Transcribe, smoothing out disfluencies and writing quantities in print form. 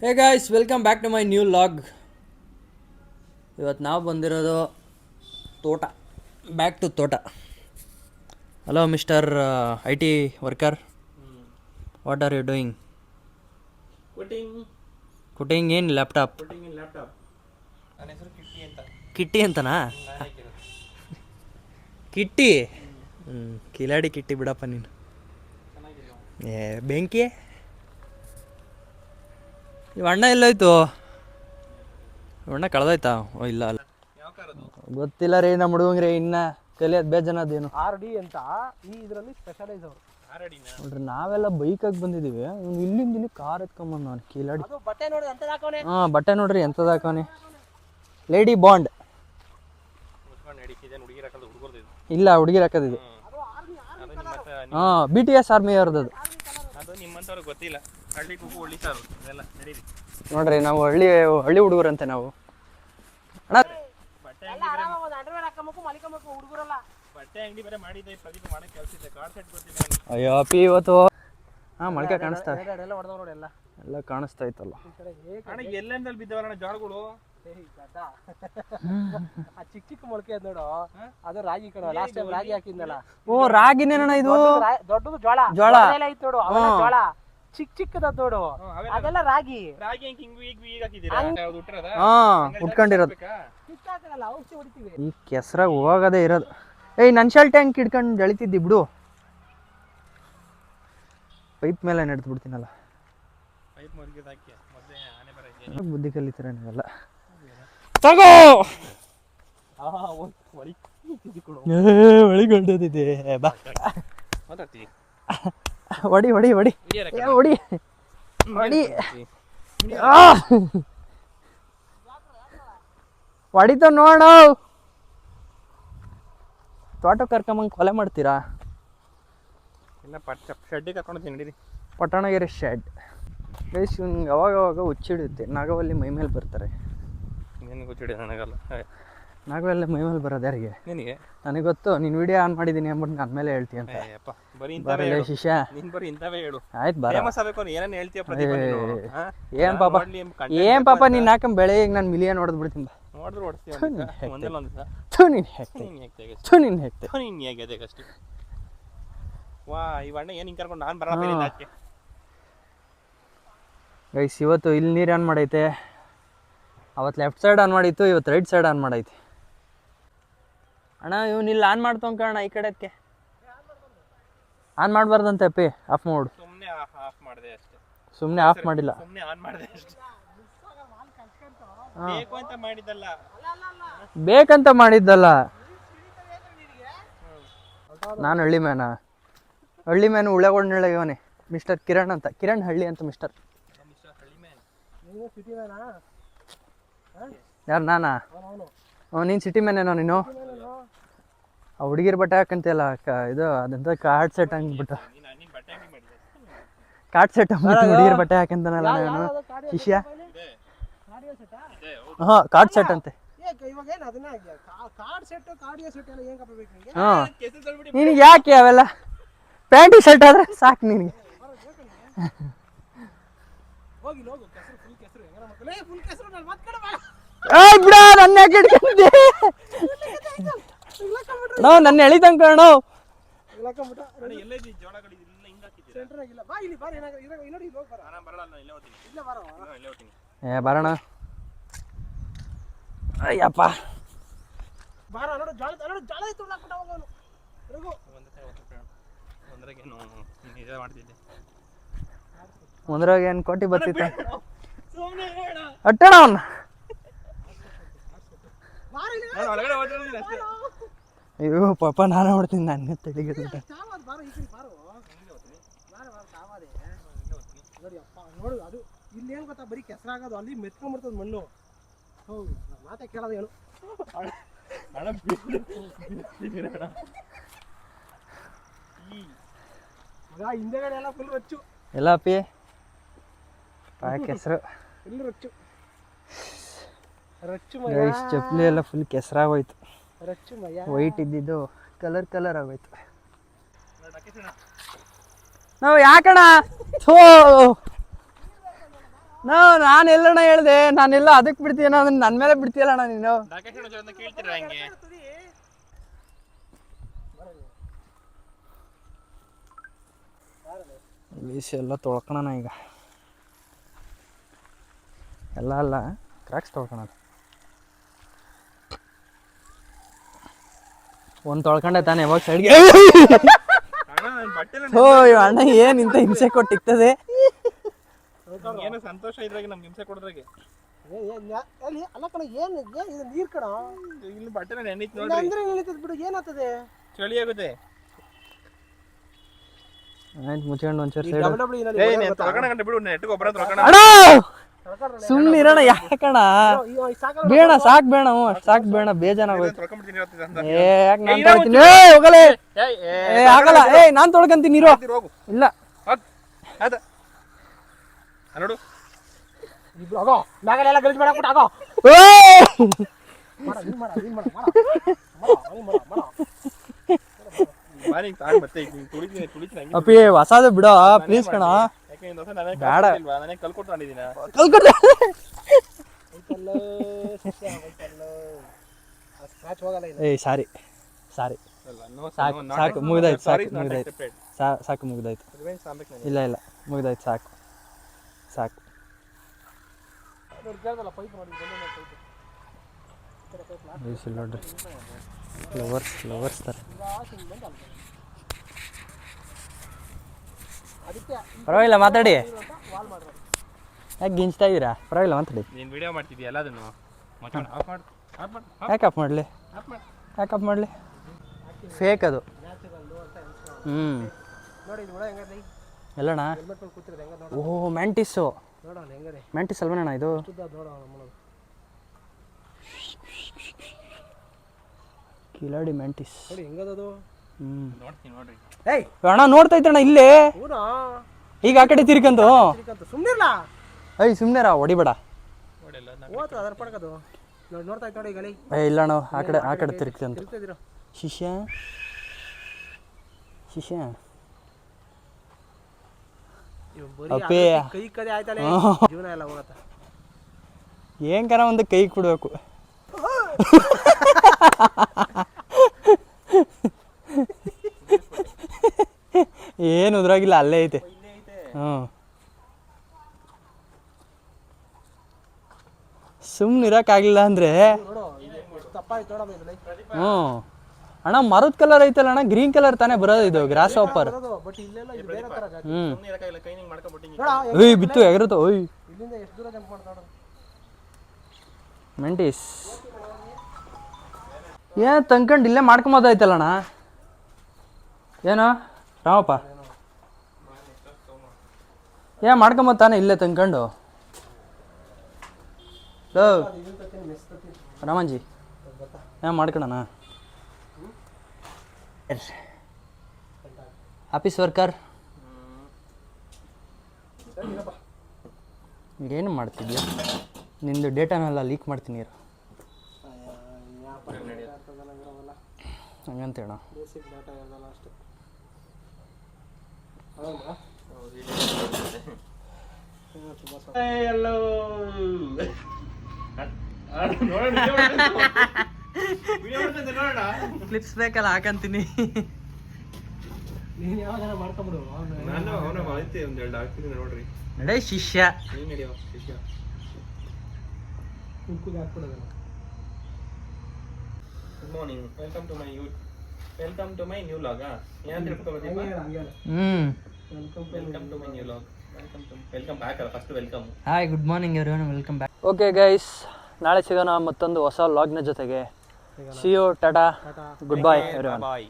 Hey guys welcome back to my new log. ಇವತ್ತು ನಾವು ಬಂದಿರೋದು ತೋಟ, ಬ್ಯಾಕ್ ಟು ತೋಟ. Hello mister I T worker, what are you doing? Coding in laptop. ನನ್ನ ಹೆಸರು ಕಿಟ್ಟಿ ಅಂತ. ಕಿಟ್ಟಿ ಅಂತನಾ? ನಾನು ಹಾಕಿರೋದು ಕಿಟ್ಟಿ. ಕಿಲಾಡಿ ಕಿಟ್ಟಿ ಬಿಡಪ್ಪ ನೀನು. ಚೆನ್ನಾಗಿಲ್ಲ. ಬೆಂಕಿ. ಇವು ಅಣ್ಣ ಎಲ್ಲೋಯ್ತು? ಅಣ್ಣ ಕಳೆದೋಯ್ತಾ? ಓ ಇಲ್ಲ ಅಲ್ಲ, ಯಾವ ಕಾರದು? ಗೊತ್ತಿಲ್ಲ ರೀ. ನಮ್ಮ ಹುಡುಗಂಗ್ರಿ ಇನ್ನು ಕಲಿಯೋದು ಬೇಜನದೇನು. RD ಅಂತ ಈ ಇದರಲ್ಲಿ ಸ್ಪೆಷಲೈಸ್ ಅವರು. ನೋಡ್ರಿ, ನಾವೆಲ್ಲ ಬೈಕಾಗಿ ಬಂದಿದ್ದೀವಿ, ಇಲ್ಲಿಂದ ಇಲ್ಲಿ ಕಾರ್ ಎತ್ಕೊಂಬಂದು ನಾನು ಕಿಲಾಡಿ. ಅದು ಬಟ್ಟೆ ನೋಡಿ ಅಂತ ಹಾಕೋನೆ. ಹಾಂ, ಬಟ್ಟೆ ನೋಡ್ರಿ ಎಂಥದ್ದು ಹಾಕೋನೆ. Lady bond. ಇಲ್ಲ, ಹುಡುಗಿರು ಹಾಕೋದಿದೆ. ಹಾಂ, BTS ಆರ್ಮಿ ಅವ್ರದ್ದು ಅದು. ಅದು ನಿಮ್ಮಂಥವ್ರಿಗೆ ಗೊತ್ತಿಲ್ಲ. ಹಳ್ಳಿ ಕೂಗು ಹಳ್ಳಿ ಸಾರು ಅದೆಲ್ಲ ನಡೀರಿ. ನೋಡ್ರಿ, ನಾವು ಹಳ್ಳಿ ಹುಡುಗರಂತೆ ನಾವು. ಅಣ್ಣ, ಬಟ್ಟೆ ಎಲ್ಲ ಆರಾಮ ಒಂದು ಅಂಡರ್ವೇರ್ ಹಾಕಬೇಕು, ಮಲಿಕಬೇಕು ಹುಡುಗರಲ್ಲ. ಬಟ್ಟೆ ಅಂಗಡಿ ಬೇರೆ ಮಾಡಿದ್ದೆ. ಪ್ರದೀಪ್ ಮಾಡಕ್ಕೆ ಕೆಲಸ ಇದೆ. ಕಾರ್ಡ್ ಸೆಟ್ ಗೊತ್ತಿಲ್ಲ. ಅಯ್ಯೋ ಅಪ್ಪಿ ಇವತ್ತು. ಹಾಂ, ಮೊಳಕೆ ಕಾಣಿಸ್ತಾ ಎಲ್ಲ ಹೊಡೆದವ ನೋಡಿ ಎಲ್ಲ. ಎಲ್ಲ ಕಾಣಿಸ್ತಾ ಇತ್ತಲ್ಲ. ಈ ಕಡೆ ಅಣ್ಣ ಎಲ್ಲೆಂದಲ್ಲಿ ಬಿದ್ದವಲ್ಲ ಜೋಳಗಳು. ಆ ಚಿಕ್ಕ ಚಿಕ್ಕ ಮೊಳಕೆ ಅದ್ ನೋಡು, ಅದು ರಾಗಿ ಕಣ. ಲಾಸ್ಟ್ ಟೈಮ್ ರಾಗಿ ಹಾಕಿದ್ನಲ್ಲ. ಓ, ರಾಗಿನೇನಣ್ಣ ಇದು? ದೊಡ್ಡದು ಜೋಳ. ಜೋಳ ಐತ್ ನೋಡು, ಅವೆಲ್ಲ ಜೋಳ. ಚಿಕ್ಕ ಚಿಕ್ಕದ ನೋಡು, ಅದೆಲ್ಲ ರಾಗಿ. ರಾಗಿ ಹೆಂಗ್ ಹಿಂಗ್ ಈಗ ಹಾಕಿದ್ದೀರಾ? ಯಾವ್ದು ಉಟ್ರದ? ಹಾಂ, ಉಟ್ಕೊಂಡಿರೋದು. ಚಿಕ್ಕ ಹಾಕಲ್ಲ, ಔಷಧಿ ಹೊಡಿತೀವಿ. ಈ ಕೆಸರಾಗ ಹೋಗೋದೇ ಇರೋದು. ಏಯ್, ನನ್ನ ಶರ್ಟ್ ಟ್ಯಾಂಕ್ ಹಿಡ್ಕೊಂಡು ಎಳಿತಿದ್ದಿ ಬಿಡು. ಪೈಪ್ ಮೇಲೆ ನಡೆದು ಬಿಡ್ತೀನಲ್ಲ. ಪೈಪ್ ಮುರಿಗಿದ ಹಾಕಿ ಮತ್ತೆ ಆನೆ ಬರ ಬುದ್ಧಿ ಕಲಿತೀರ ನೀವೆಲ್ಲ. ತಗೋ. ಒಳಿಗೊಂಡಿದೆ ಬಾ. ಮಾತಾಡ್ತೀವಿ. ಹೊಡಿ ಹೊಡಿ ಹೊಡಿ ಹೊಡಿ ಹೊಡಿ. ಹೊಡಿತ ನೋಡ. ತೋಟಕ್ಕೆ ಕರ್ಕೊಂಬಂಗೆ ಕೊಲೆ ಮಾಡ್ತೀರಾ? ಇಲ್ಲ, ಶೆಡ್ಡಿಗೆ ಕರ್ಕೊಂಡು ನಡೀರಿ. ಪಟ್ಟಣಗೆರೆ ಶೆಡ್. ಬೇಸ್ ಇವ್ನಿಗೆ ಅವಾಗವಾಗ ಹುಚ್ಚಿಡುತ್ತೆ. ನಾಗವಲ್ಲಿ ಮೈ ಮೇಲೆ ಬರ್ತಾರೆ. ನಿನಗೆ ಗೊತ್ತಿದೆ, ನನಗಲ್ಲ. ನಾಗವಲ್ಲಿ ಮೈ ಮೇಲೆ ಬರೋದು ಯಾರಿಗೆ? ನಿನಗೆ. ನನಗೆ ಗೊತ್ತು, ನೀನು ವಿಡಿಯೋ ಆನ್ ಮಾಡಿದ್ದೀನಿ ಅಂದ್ಬಿಟ್ಟು ನನ್ನ ಮೇಲೆ ಹೇಳ್ತೀಯ ಅಂತ. ಬರೀ ಬರಲೇ ಶಿಷ್ಯ. ನೀನ್ ಬರೀ ಇಂಥವೇ ಹೇಳು. ಆಯ್ತು, ಬರ. ಫೇಮಸ್ ಆಗಬೇಕು. ಏನೇನು ಹೇಳ್ತೀಯ ಪ್ರದೀಪ ನೀನು? ಏನ್ ಪಾಪ, ಏನ್ ಪಾಪ ನೀನು ಹಾಕಂಬ ಬೆಳೆ ಈಗ ನಾನು ಮಿಲಿಯನ್ ಹೊಡೆದು ಬಿಡ್ತೀನಿ. ನೋಡಿದ್ರು ಹೊಡ್ತೀಯ ಒಂದಲ್ಲ ಒಂದು ದಿವಸ. ಥೂ, ನೀನು ಹೆಕ್ತೆ. ನೀನು ಹೆಕ್ತೆ. ನೀನು ಹೇಗೆ ಅಷ್ಟೇ. ವಾ, ಈ ಅಣ್ಣ ಏನು ಹಿಂಗೆ ಕರ್ಕೊಂಡು ನಾನು ಬರಲ್ಲ. ಗೈಸ್, ಇವತ್ತು ಇಲ್ಲಿ ನೀರು ಆನ್ ಮಾಡೈತೆ. ಅವತ್ತು ಲೆಫ್ಟ್ ಸೈಡ್ ಆನ್ ಮಾಡಿತ್ತು, ಇವತ್ತು ರೈಟ್ ಸೈಡ್ ಆನ್ ಮಾಡೈತಿ. ಅಣ್ಣ, ಇವನು ಇಲ್ಲಿ ಆನ್ ಮಾಡ್ತೊಂಕಣ ಈ ಕಡೆಕ್ಕೆ. ಆನ್ ಮಾಡಬಾರ್ದಂತೆ ಅಪ್ಪಿ, ಆಫ್ ಮಾಡು. ಸುಮ್ಮನೆ ಆಫ್ ಮಾಡಿದೆ ಅಷ್ಟೇ. ಸುಮ್ಮನೆ ಆಫ್ ಮಾಡಿಲ್ಲ, ಸುಮ್ಮನೆ ಆನ್ ಮಾಡಿದೆ ಅಷ್ಟೇ. ಬೇಕು ಅಂತ ಮಾಡಿದ್ದಲ್ಲ. ಬೇಕಂತ ಮಾಡಿದ್ದಲ್ಲ. ನಾನು ಹಳ್ಳಿ ಮ್ಯಾನು ಉಳ್ಳೆಗೊಂಡು ಇವನೇ ಮಿಸ್ಟರ್ ಕಿರಣ್ ಅಂತ. ಕಿರಣ್ ಹಳ್ಳಿ ಅಂತ ಮಿಸ್ಟರ್. ಯಾರು, ನಾನಾ? ನೀನು ಸಿಟಿ ಮ್ಯಾನೇನೋ ನೀನು? ಆ ಹುಡುಗಿರ್ ಬಟ್ಟೆ ಹಾಕಂತಿಯಲ್ಲ, ಇದು ಅದಂತ ಕಾರ್ಡ್ ಸೆಟ್ ಹಂಗ್ಬಿಟ್ಟು. ಕಾರ್ಡ್ ಸೆಟ್ ಹಂಗ್ಬಿಟ್ಟು ಹುಡುಗಿರ್ ಬಟ್ಟೆ ಹಾಕಂತಾನಲ್ಲ ನಾನು ಶಿಷ್ಯ. ಹಾಂ, ಕಾರ್ಡ್ ಸೆಟ್ ಅಂತೆ. ಹಾಂ, ನಿನಗೆ ಯಾಕೆ ಅವೆಲ್ಲ? ಪ್ಯಾಂಟಿ ಶರ್ಟ್ ಆದ್ರೆ ಸಾಕು ನಿನಗೆ. ಬಿಡ, ನನ್ನ ಯಾಕೆ ಹಿಡ್ಕೊಂಡಿದ್ದೆ? ನಾವು ನನ್ನ ಎಳಿತಂಕ ಅಣ್ಣ. ಬರೋಣ. ಅಯ್ಯಪ್ಪ, ಒಂದ್ರಾಗ ಏನು ಕೋಟಿ ಬರ್ತಿತ್ತು ಅಟ್ಟಣ ಅವನ್ನ. ಅಯ್ಯೋ ಪಾಪ, ನಾನು ನೋಡ್ತೀನಿ. ನನ್ನ ತಲೆಗೆ ನೋಡು, ಅದು ಇಲ್ಲಿ ಏನ್ ಗೊತ್ತಾ, ಬರೀ ಕೆಸರಾಗೋದು. ಅಲ್ಲಿ ಮೆತ್ಕೊಂಡ್ಬಿಡ್ತದ ಮಣ್ಣು. ಹೌದು, ಮಾತೆ ಕೇಳೋದು ಏನು. ಹಿಂದೆಗಡೆ ಎಲ್ಲ ಫುಲ್ ರಚ್ಚು. ಎಲ್ಲ ಅಪ್ಪಿ ಕೆಸರು ಫುಲ್ ರಚ್ಚು. ಚಪ್ಪಲಿ ಎಲ್ಲ ಫುಲ್ ಕೆಸರಾಗೋಯ್ತು. ರಚ್ಚು ಮಯ. ವೈಟ್ ಇದ್ದಿದ್ದು ಕಲರ್ ಆಗೋಯ್ತು. ನಾವು ಯಾಕಣ? ಥೋ, ನಾನು ಎಲ್ಲಣ್ಣ ಹೇಳ್ದೆ, ನಾನೆಲ್ಲ ಅದಕ್ಕೆ ಬಿಡ್ತೀನ, ನನ್ನ ಮೇಲೆ ಬಿಡ್ತೀಯಲ್ಲಣ್ಣ ನೀನು. ರಾಕೇಶ್ ಅಣ್ಣ ಜೊತೆ ಕೇಳ್ತೀರಾ ಹಂಗೆ? ಬೀಸಿ ಎಲ್ಲ ತೊಳ್ಕೊಳಣ ಈಗ. ಎಲ್ಲ ಅಲ್ಲ, ಕ್ರ್ಯಾಕ್ಸ್ ತೊಳ್ಕೊಳೋದು. ಒಂದು ತೊಳ್ಕೊಂಡೆ ತಾನೆ ಯಾವಾಗ ಸೈಡ್ಗೆ. ಓ ಅಣ್ಣ ಏನು ಇಂಥ ಹಿಂಸೆ ಕೊಟ್ಟಿರ್ತದೆ. ಏನೋ ಸಂತೋಷ ಇದ್ರಾಗೆ ನಮ್ಗೆ ಹಿಂಸೆ ಕೊಡೋದ್ರಾಗೆ. ಅಲ್ಲಿ ಅಲ್ಲ ಕಣ, ಏನು ಇದು ನೀರು ಕಣ, ಇಲ್ಲಿ ಬಟ್ಟೆನ ನೆನೀತು ನೋಡ್ರಿ. ಅಂದ್ರೆ ನಡೀತದೆ ಬಿಡು, ಏನಾಗ್ತದೆ? ಚಳಿ ಆಗುತ್ತೆ. ಆಯ್ತು ಮುಚ್ಕೊಂಡು ಒಂಚೂರು ಸೈಡ್. ತೊಳ್ಕೊಂಡ ಬಿಡು, ನೆಟ್ಟಿಗೆ ಒಬ್ಬರ ತೊಳ್ಕೊಂಡ. ಅಣ್ಣ ಸುಮ್ಮನೆ ಇರೋಣ, ಯಾಕಣ ಬೇಡ, ಸಾಕು ಬೇಡ, ಸಾಕು ಬೇಡ, ಬೇಜಾನಾಗೋಯ್ತು. ತೊಳ್ಕೊಂಡ್ಬಿಡ್ತೀನಿ ಏ ಯಾಕೆ ನಾನು ತೊಳ್ತೀನಿ? ಏ ಹೋಗಲೇ, ಏ ಆಗಲ್ಲ, ಏ ನಾನು ತೊಳ್ಕೊಂತೀನಿ ನೀರು. ಇಲ್ಲ ಅದ ನೋಡು, ಇಬ್ರು ಆಗೋ ಮ್ಯಾಗಲೆಲ್ಲ ಗಲೀಜ್ ಮಾಡಾಕ್ಬಿಟ್ಟು ಆಗೋ. ಅಪ್ಪಿ ಹೊಸಾದ ಬಿಡ ಪ್ಲೀಸ್ ಕಣ. ಬೇಡ ಕಲ್ಕೊಡ್ತಾನೆ. ಏಯ್ ಸಾರಿ ಸಾರಿ, ಸಾಕು ಸಾಕು ಮುಗಿದಾಯ್ತು, ಸಾಕು ಮುಗಿದಾಯ್ತು, ಸಾಕು ಮುಗಿದಾಯ್ತು. ಇಲ್ಲ ಇಲ್ಲ ಮುಗಿದಾಯ್ತು, ಸಾಕು ಸಾಕು. ನೋಡ್ರಿ ಫ್ಲವರ್ಸ್ ಫ್ಲವರ್ಸ್ ಥರ. ಪರವಾಗಿಲ್ಲ ಮಾತಾಡಿ, ಯಾಕೆ ಗಿಂಚ್ತಾ ಇದ್ದೀರಾ? ಪರವಾಗಿಲ್ಲ ಮಾತಾಡಿ. ನೀನು ವಿಡಿಯೋ ಮಾಡ್ತಿದ್ಯಾ ಎಲ್ಲದನ್ನು? ಯಾಕೆ ಆಫ್ ಮಾಡಲಿ? ಯಾಕೆ ಆಫ್ ಮಾಡಲಿ? ಫೇಕ್ ಅದು. ಎಲ್ಲಣ್ಣ? ಓಹ್ ಮ್ಯಾಂಟಿಸು. ಮ್ಯಾಂಟಿಸ್ ಅಲ್ವೇನಣ್ಣ ಇದು? ಕಿಲಾಡಿ ಮ್ಯಾಂಟಿಸ್. ಅಣ್ಣ ನೋಡ್ತಾ ಇದ್ದಣ್ಣ ಇಲ್ಲೇ, ಈಗ ಆ ಕಡೆ ತಿರ್ಕಂತು. ಐ ಸುಮ್ಮನೆ ಹೊಡಿಬೇಡ. ಏ ಇಲ್ಲಣ್ಣ, ಆ ಕಡೆ ತಿರ್ಕಂತು. ಶಿಷ್ಯ ಶಿಷ್ಯ ಅಪ್ಪೇ ಏನ್ ಕರ ಒಂದು ಕೈ ಕೊಡ್ಬೇಕು. ಏನು ಉದ್ರಾಗಿಲ್ಲ, ಅಲ್ಲೇ ಐತೆ. ಸುಮ್ಮನೆ ಇರೋಕ್ಕಾಗಲಿಲ್ಲ ಅಂದರೆ. ಅಣ್ಣ ಮರದ ಕಲರ್ ಐತಲ್ಲ ಅಣ್ಣ, ಗ್ರೀನ್ ಕಲರ್ ತಾನೇ ಬರೋದು ಇದು, ಗ್ರಾಸ್ ಹಾಪರ್. ಓಯ್ ಬಿತ್ತು ಎಗರುತ್ತೋ. ಓಯ್ ಮೆಂಟಿಸ್ ಏನು ತಂದ್ಕೊಂಡು ಇಲ್ಲೇ ಮಾಡ್ಕೊಂಬೋದಾಯ್ತಲ್ಲಣ್ಣ. ಏನೋ ರಾಮಪ್ಪ ಏನ್ ಮಾಡ್ಕೊಂಬೋದು ತಾನೆ ಇಲ್ಲೇ ತಂದ್ಕೊಂಡು. ರಾಮಂಜಿ ಏನ್ ಮಾಡ್ಕೊಳಣ? ಆಫೀಸ್ ವರ್ಕರ್ ಏನು ಮಾಡ್ತಿದ್ಯಾ? ನಿಂದು ಡೇಟಾನೆಲ್ಲ ಲೀಕ್ ಮಾಡ್ತೀನಿ ಇರು. ಹಂಗಂತೇಣ. ಕ್ಲಿಪ್ಸ್ ಬೇಕಲ್ಲ ಹಾಕಂತೀನಿ. ನಡೆ ಶಿಷ್ಯ. Good morning, welcome to my new vlog. ಏನಂತ ವೆಲ್ಕಮ್ ಬ್ಯಾಕ್ ಅಲ್ಲ, first welcome. Hi good morning everyone, welcome back. Okay guys, ನಾಳೆ ಸಿಗೋಣ ಮತ್ತೊಂದು ಹೊಸ ವ್ಲಾಗ್ನ ಜೊತೆಗೆ. See you, tata, goodbye everyone. Bye.